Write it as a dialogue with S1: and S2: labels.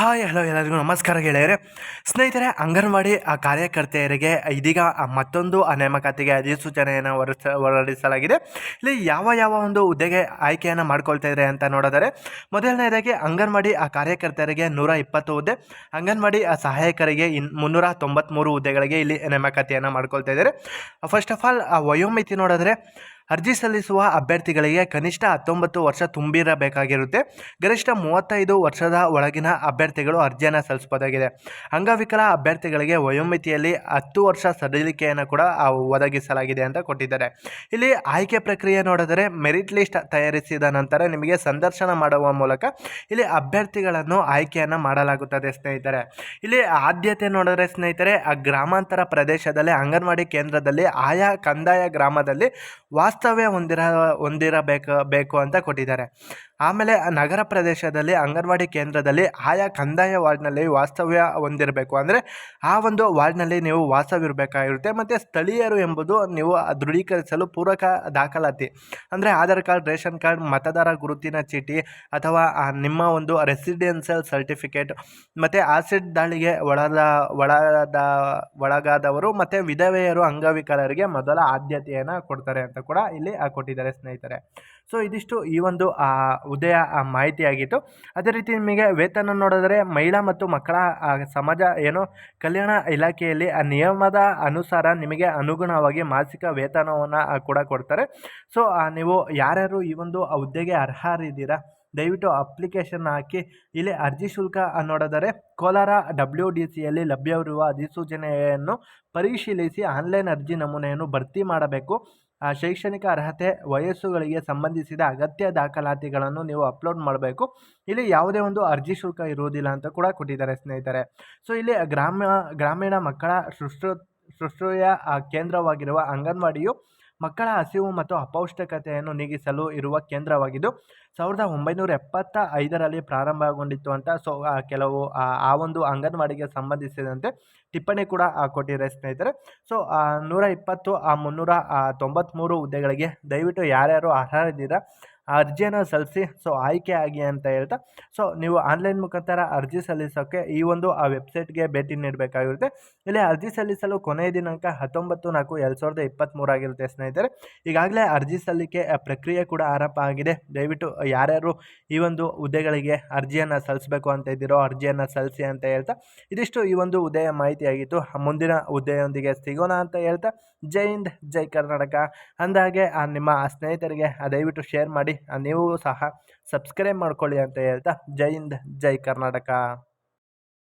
S1: Hi hello ಎಲ್ಲರಿಗೂ ನಮಸ್ಕಾರ ಗೆಳೆಯರೆ. ಸ್ನೇಹಿತರೆ, ಅಂಗನವಾಡಿ ಕಾರ್ಯಕರ್ತೆಯರಿಗೆ ಇದೀಗ ಮತ್ತೊಂದು ನೇಮಕಾತಿಗೆ ಅಧಿಸೂಚನೆಯನ್ನು ಹೊರಡಿಸಲಾಗಿದೆ. ಇಲ್ಲಿ ಯಾವ ಯಾವ ಒಂದು ಹುದ್ದೆಗೆ ಆಯ್ಕೆಯನ್ನು ಮಾಡ್ಕೊಳ್ತಾ ಇದ್ದಾರೆ ಅಂತ ನೋಡಿದರೆ, ಮೊದಲನೇದಾಗಿ ಅಂಗನವಾಡಿ ಕಾರ್ಯಕರ್ತೆಯರಿಗೆ 120 ಹುದ್ದೆ, ಅಂಗನವಾಡಿ ಸಹಾಯಕರಿಗೆ 393 ಹುದ್ದೆಗಳಿಗೆ ಇಲ್ಲಿ ನೇಮಕಾತಿಯನ್ನು ಮಾಡ್ಕೊಳ್ತಾ ಇದ್ದಾರೆ. ಫಸ್ಟ್ ಆಫ್ ಆಲ್ ವಯೋಮಿತಿ ನೋಡಿದ್ರೆ, ಅರ್ಜಿ ಸಲ್ಲಿಸುವ ಅಭ್ಯರ್ಥಿಗಳಿಗೆ ಕನಿಷ್ಠ 19 ವರ್ಷ ತುಂಬಿರಬೇಕಾಗಿರುತ್ತೆ. ಗರಿಷ್ಠ 35 ವರ್ಷದ ಒಳಗಿನ ಅಭ್ಯರ್ಥಿಗಳು ಅರ್ಜಿಯನ್ನು ಸಲ್ಲಿಸಬಹುದಾಗಿದೆ. ಅಂಗವಿಕಲ ಅಭ್ಯರ್ಥಿಗಳಿಗೆ ವಯೋಮಿತಿಯಲ್ಲಿ 10 ವರ್ಷ ಸಡಿಲಿಕೆಯನ್ನು ಕೂಡ ಒದಗಿಸಲಾಗಿದೆ ಅಂತ ಕೊಟ್ಟಿದ್ದಾರೆ. ಇಲ್ಲಿ ಆಯ್ಕೆ ಪ್ರಕ್ರಿಯೆ ನೋಡಿದರೆ, ಮೆರಿಟ್ ಲಿಸ್ಟ್ ತಯಾರಿಸಿದ ನಂತರ ನಿಮಗೆ ಸಂದರ್ಶನ ಮಾಡುವ ಮೂಲಕ ಇಲ್ಲಿ ಅಭ್ಯರ್ಥಿಗಳನ್ನು ಆಯ್ಕೆಯನ್ನು ಮಾಡಲಾಗುತ್ತದೆ ಸ್ನೇಹಿತರೆ. ಇಲ್ಲಿ ಆದ್ಯತೆ ನೋಡಿದ್ರೆ ಸ್ನೇಹಿತರೆ, ಗ್ರಾಮಾಂತರ ಪ್ರದೇಶದಲ್ಲಿ ಅಂಗನವಾಡಿ ಕೇಂದ್ರದಲ್ಲಿ ಆಯಾ ಕಂದಾಯ ಗ್ರಾಮದಲ್ಲಿ ವಾಸ್ತವ್ಯ ಹೊಂದಿರಬೇಕು ಅಂತ ಕೊಟ್ಟಿದ್ದಾರೆ. ಆಮೇಲೆ ನಗರ ಪ್ರದೇಶದಲ್ಲಿ ಅಂಗನವಾಡಿ ಕೇಂದ್ರದಲ್ಲಿ ಆಯಾ ಕಂದಾಯ ವಾರ್ಡ್ನಲ್ಲಿ ವಾಸ್ತವ್ಯ ಹೊಂದಿರಬೇಕು. ಅಂದರೆ ಆ ಒಂದು ವಾರ್ಡ್ನಲ್ಲಿ ನೀವು ವಾಸವಿರಬೇಕಾಗಿರುತ್ತೆ. ಮತ್ತು ಸ್ಥಳೀಯರು ಎಂಬುದು ನೀವು ದೃಢೀಕರಿಸಲು ಪೂರಕ ದಾಖಲಾತಿ ಅಂದರೆ ಆಧಾರ್ ಕಾರ್ಡ್, ರೇಷನ್ ಕಾರ್ಡ್, ಮತದಾರ ಗುರುತಿನ ಚೀಟಿ ಅಥವಾ ನಿಮ್ಮ ಒಂದು ರೆಸಿಡೆನ್ಷಿಯಲ್ ಸರ್ಟಿಫಿಕೇಟ್, ಮತ್ತು ಆಸಿಡ್ ದಾಳಿಗೆ ಒಳಗಾದವರು ಮತ್ತು ವಿಧವೆಯರು, ಅಂಗವಿಕಲರಿಗೆ ಮೊದಲ ಆದ್ಯತೆಯನ್ನು ಕೊಡ್ತಾರೆ ಅಂತ ಕೂಡ ಇಲ್ಲಿ ಕೊಟ್ಟಿದ್ದಾರೆ ಸ್ನೇಹಿತರೆ. ಸೊ ಇದಿಷ್ಟು ಈ ಒಂದು ಹುದ್ದೆಯ ಮಾಹಿತಿಯಾಗಿತ್ತು. ಅದೇ ರೀತಿ ನಿಮಗೆ ವೇತನ ನೋಡಿದರೆ, ಮಹಿಳಾ ಮತ್ತು ಮಕ್ಕಳ ಸಮಾಜ ಕಲ್ಯಾಣ ಇಲಾಖೆಯಲ್ಲಿ ನಿಯಮದ ಅನುಸಾರ ನಿಮಗೆ ಅನುಗುಣವಾಗಿ ಮಾಸಿಕ ವೇತನವನ್ನು ಕೂಡ ಕೊಡ್ತಾರೆ. ಸೊ ನೀವು ಯಾರ್ಯಾರು ಈ ಒಂದು ಹುದ್ದೆಗೆ ಅರ್ಹರಿದ್ದೀರಾ, ದಯವಿಟ್ಟು ಅಪ್ಲಿಕೇಶನ್ ಹಾಕಿ. ಇಲ್ಲಿ ಅರ್ಜಿ ಶುಲ್ಕ ನೋಡಿದರೆ, ಕೋಲಾರ WDCಯಲ್ಲಿ ಲಭ್ಯವಿರುವ ಅಧಿಸೂಚನೆಯನ್ನು ಪರಿಶೀಲಿಸಿ ಆನ್ಲೈನ್ ಅರ್ಜಿ ನಮೂನೆಯನ್ನು ಭರ್ತಿ ಮಾಡಬೇಕು. ಶೈಕ್ಷಣಿಕ ಅರ್ಹತೆ, ವಯಸ್ಸುಗಳಿಗೆ ಸಂಬಂಧಿಸಿದ ಅಗತ್ಯ ದಾಖಲಾತಿಗಳನ್ನು ನೀವು ಅಪ್ಲೋಡ್ ಮಾಡಬೇಕು. ಇಲ್ಲಿ ಯಾವುದೇ ಒಂದು ಅರ್ಜಿ ಶುಲ್ಕ ಇರುವುದಿಲ್ಲ ಅಂತ ಕೂಡ ಕೊಟ್ಟಿದ್ದಾರೆ ಸ್ನೇಹಿತರೆ. ಸೊ ಇಲ್ಲಿ ಗ್ರಾಮೀಣ ಮಕ್ಕಳ ಶುಶ್ರೂಷೆಯ ಕೇಂದ್ರವಾಗಿರುವ ಅಂಗನವಾಡಿಯು ಮಕ್ಕಳ ಹಸಿವು ಮತ್ತು ಅಪೌಷ್ಟಿಕತೆಯನ್ನು ನೀಗಿಸಲು ಇರುವ ಕೇಂದ್ರವಾಗಿದ್ದು 1975ರಲ್ಲಿ ಪ್ರಾರಂಭಗೊಂಡಿತ್ತು ಅಂತ ಕೆಲವು ಆ ಒಂದು ಅಂಗನವಾಡಿಗೆ ಸಂಬಂಧಿಸಿದಂತೆ ಟಿಪ್ಪಣಿ ಕೂಡ ಕೊಟ್ಟಿದ್ದಾರೆ ಸ್ನೇಹಿತರೆ. ಸೊ 120 393 ಹುದ್ದೆಗಳಿಗೆ ದಯವಿಟ್ಟು ಯಾರ್ಯಾರು ಅರ್ಹರಿದ್ದೀರಾ ಅರ್ಜಿಯನ್ನು ಸಲ್ಲಿಸಿ. ಸೊ ಆಯ್ಕೆ ಆಗಿ ಅಂತ ಹೇಳ್ತಾ, ಸೊ ನೀವು ಆನ್ಲೈನ್ ಮುಖಾಂತರ ಅರ್ಜಿ ಸಲ್ಲಿಸೋಕ್ಕೆ ಈ ಒಂದು ವೆಬ್ಸೈಟ್ಗೆ ಭೇಟಿ ನೀಡಬೇಕಾಗಿರುತ್ತೆ. ಇಲ್ಲಿ ಅರ್ಜಿ ಸಲ್ಲಿಸಲು ಕೊನೆಯ ದಿನಾಂಕ 19/4/2023 ಆಗಿರುತ್ತೆ ಸ್ನೇಹಿತರೆ. ಈಗಾಗಲೇ ಅರ್ಜಿ ಸಲ್ಲಿಕೆ ಪ್ರಕ್ರಿಯೆ ಕೂಡ ಆರಂಭ ಆಗಿದೆ. ದಯವಿಟ್ಟು ಯಾರ್ಯಾರು ಈ ಒಂದು ಹುದ್ದೆಗಳಿಗೆ ಅರ್ಜಿಯನ್ನು ಸಲ್ಲಿಸಬೇಕು ಅಂತ ಇದ್ದೀರೋ ಅರ್ಜಿಯನ್ನು ಸಲ್ಲಿಸಿ ಅಂತ ಹೇಳ್ತಾ, ಇದಿಷ್ಟು ಈ ಒಂದು ಹುದ್ದೆಯ ಮಾಹಿತಿಯಾಗಿತ್ತು. ಮುಂದಿನ ಹುದ್ದೆಯೊಂದಿಗೆ ಸಿಗೋಣ ಅಂತ ಹೇಳ್ತಾ, ಜೈ ಹಿಂದ್, ಜೈ ಕರ್ನಾಟಕ. ಅಂದಾಗೆ ನಿಮ್ಮ ಸ್ನೇಹಿತರಿಗೆ ದಯವಿಟ್ಟು ಶೇರ್ ಮಾಡಿ. ನೀವು ಸಹ ಸಬ್ಸ್ಕ್ರೈಬ್ ಮಾಡ್ಕೊಳ್ಳಿ ಅಂತ ಹೇಳ್ತಾ, ಜೈ ಹಿಂದ್, ಜೈ ಕರ್ನಾಟಕ.